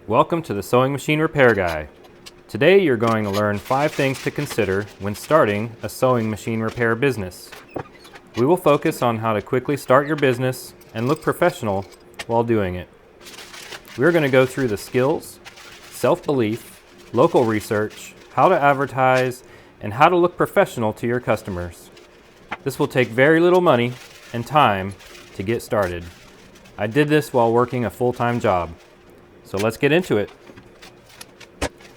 Welcome to the Sewing Machine Repair Guy. Today you're going to learn 5 things to consider when starting a sewing machine repair business. We will focus on how to quickly start your business and look professional while doing it. We're going to go through the skills, self-belief, local research, how to advertise, and how to look professional to your customers. This will take very little money and time to get started. I did this while working a full-time job. So let's get into it.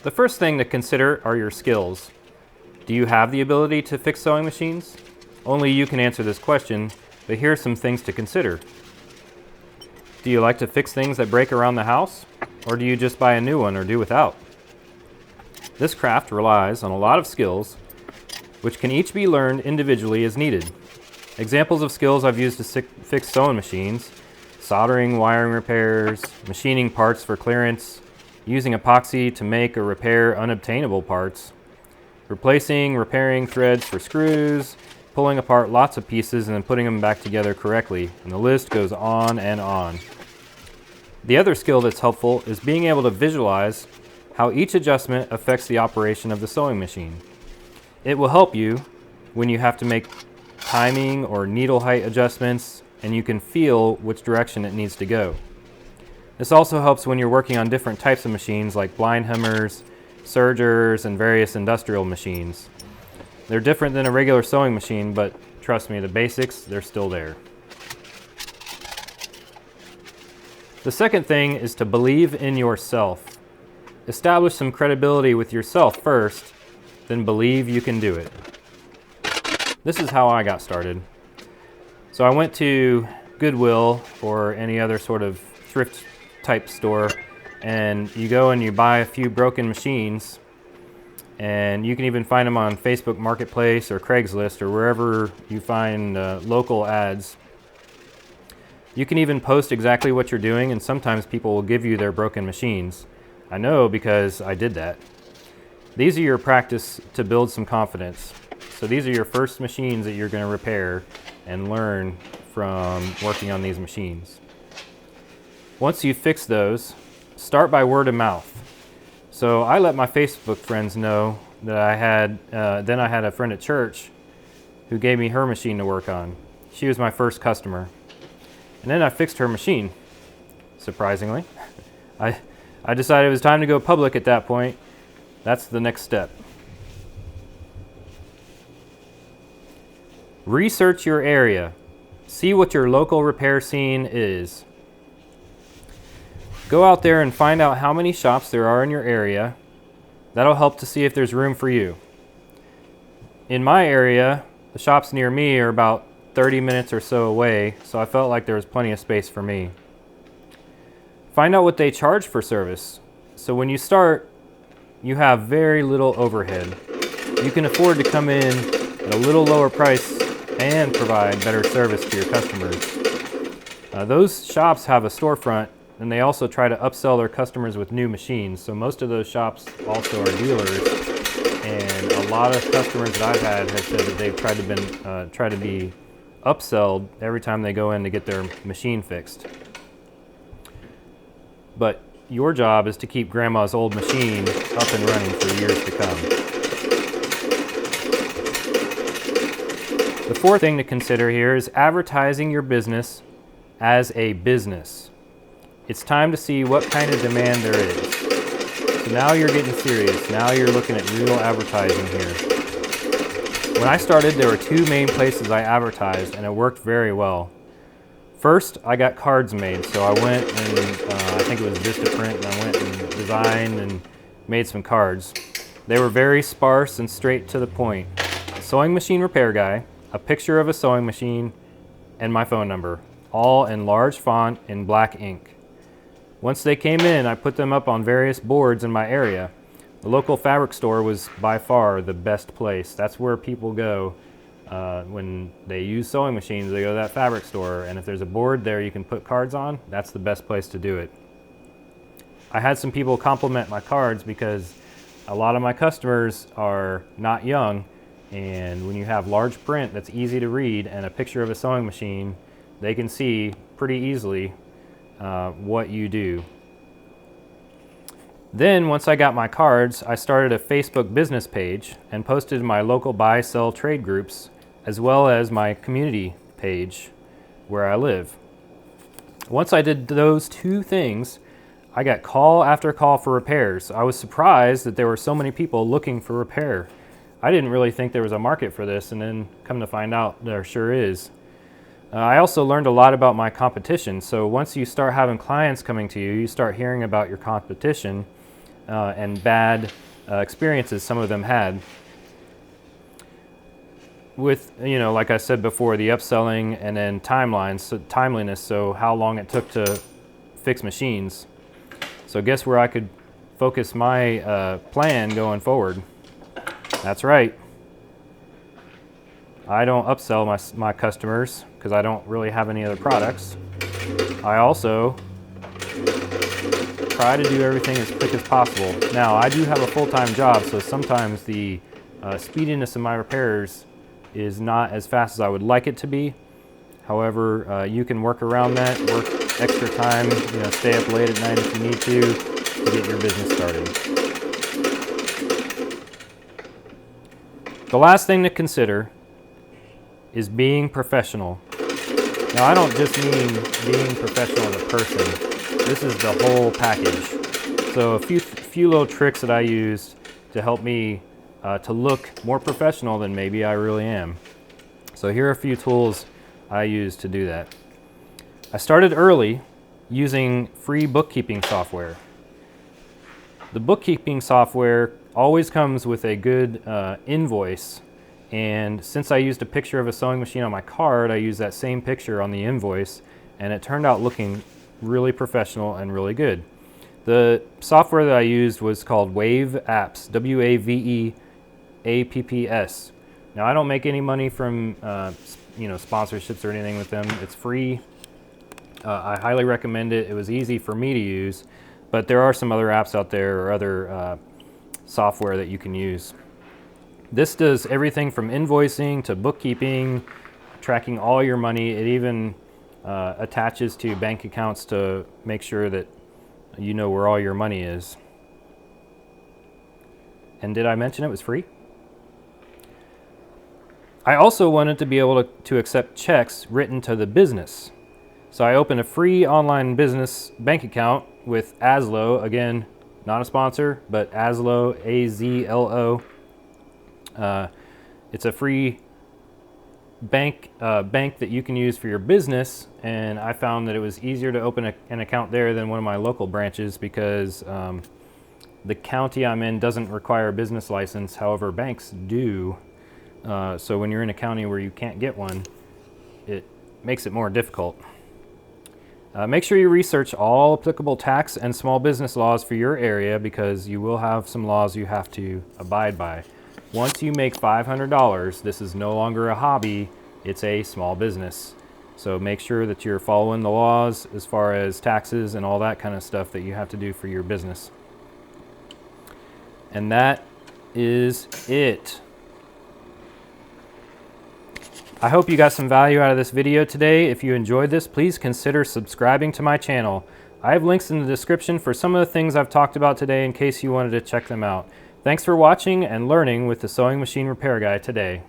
The first thing to consider are your skills. Do you have the ability to fix sewing machines? Only you can answer this question, but here are some things to consider. Do you like to fix things that break around the house? Or do you just buy a new one or do without? This craft relies on a lot of skills, which can each be learned individually as needed. Examples of skills I've used to fix sewing machines: soldering, wiring repairs, machining parts for clearance, using epoxy to make or repair unobtainable parts, repairing threads for screws, pulling apart lots of pieces and then putting them back together correctly, and the list goes on and on. The other skill that's helpful is being able to visualize how each adjustment affects the operation of the sewing machine. It will help you when you have to make timing or needle height adjustments, and you can feel which direction it needs to go. This also helps when you're working on different types of machines like blind hammers, sergers, and various industrial machines. They're different than a regular sewing machine, but trust me, the basics, they're still there. The second thing is to believe in yourself. Establish some credibility with yourself first, then believe you can do it. This is how I got started. So I went to Goodwill or any other sort of thrift type store, and you go and you buy a few broken machines, and you can even find them on Facebook Marketplace or Craigslist or wherever you find local ads. You can even post exactly what you're doing, and sometimes people will give you their broken machines. I know because I did that. These are your practice to build some confidence. So these are your first machines that you're going to repair and learn from working on these machines. Once you fix those, start by word of mouth. So I let my Facebook friends know that I had a friend at church who gave me her machine to work on. She was my first customer. And then I fixed her machine, surprisingly. I decided it was time to go public at that point. That's the next step. Research your area. See what your local repair scene is. Go out there and find out how many shops there are in your area. That'll help to see if there's room for you. In my area, the shops near me are about 30 minutes or so away, so I felt like there was plenty of space for me. Find out what they charge for service. So when you start, you have very little overhead. You can afford to come in at a little lower price and provide better service to your customers. Those shops have a storefront, and they also try to upsell their customers with new machines. So most of those shops also are dealers, and a lot of customers that I've had have said that they've tried to be upselled every time they go in to get their machine fixed. But your job is to keep Grandma's old machine up and running for years to come. The fourth thing to consider here is advertising your business as a business. It's time to see what kind of demand there is. So now you're getting serious. Now you're looking at real advertising here. When I started, there were 2 main places I advertised, and it worked very well. First, I got cards made. So I went and I think it was Vistaprint, and I went and designed and made some cards. They were very sparse and straight to the point. A sewing machine repair guy, a picture of a sewing machine, and my phone number, all in large font in black ink. Once they came in, I put them up on various boards in my area. The local fabric store was by far the best place. That's where people go when they use sewing machines. They go to that fabric store, and if there's a board there you can put cards on, that's the best place to do it. I had some people compliment my cards because a lot of my customers are not young, and when you have large print that's easy to read and a picture of a sewing machine, they can see pretty easily what you do. Then once I got my cards, I started a Facebook business page and posted my local buy, sell, trade groups, as well as my community page where I live. Once I did those two things, I got call after call for repairs. I was surprised that there were so many people looking for repair. I didn't really think there was a market for this, and then come to find out there sure is. I also learned a lot about my competition. So once you start having clients coming to you, you start hearing about your competition and bad experiences some of them had. With, like I said before, the upselling and then timeliness, so how long it took to fix machines. So guess where I could focus my plan going forward? That's right. I don't upsell my customers because I don't really have any other products. I also try to do everything as quick as possible. Now, I do have a full-time job, so sometimes the speediness of my repairs is not as fast as I would like it to be. However, you can work around that, work extra time, stay up late at night if you need to get your business started. The last thing to consider is being professional. Now, I don't just mean being professional as a person. This is the whole package. So a few little tricks that I used to help me to look more professional than maybe I really am. So here are a few tools I use to do that. I started early using free bookkeeping software. The bookkeeping software always comes with a good invoice, and since I used a picture of a sewing machine on my card, I used that same picture on the invoice, and it turned out looking really professional and really good. The software that I used was called Wave Apps, WAVEAPPS. Now, I don't make any money from sponsorships or anything with them. It's free. I highly recommend it. It was easy for me to use, but there are some other apps out there or other software that you can use. This does everything from invoicing to bookkeeping, tracking all your money. It even attaches to bank accounts to make sure that you know where all your money is. And did I mention it was free? I also wanted to be able to accept checks written to the business. So I opened a free online business bank account with Azlo. Again, not a sponsor, but Azlo, AZLO. It's a free bank that you can use for your business, and I found that it was easier to open an account there than one of my local branches because the county I'm in doesn't require a business license. However, banks do. So when you're in a county where you can't get one, it makes it more difficult. Make sure you research all applicable tax and small business laws for your area because you will have some laws you have to abide by. Once you make $500, this is no longer a hobby, it's a small business. So make sure that you're following the laws as far as taxes and all that kind of stuff that you have to do for your business. And that is it. I hope you got some value out of this video today. If you enjoyed this, please consider subscribing to my channel. I have links in the description for some of the things I've talked about today in case you wanted to check them out. Thanks for watching and learning with the Sewing Machine Repair Guy today.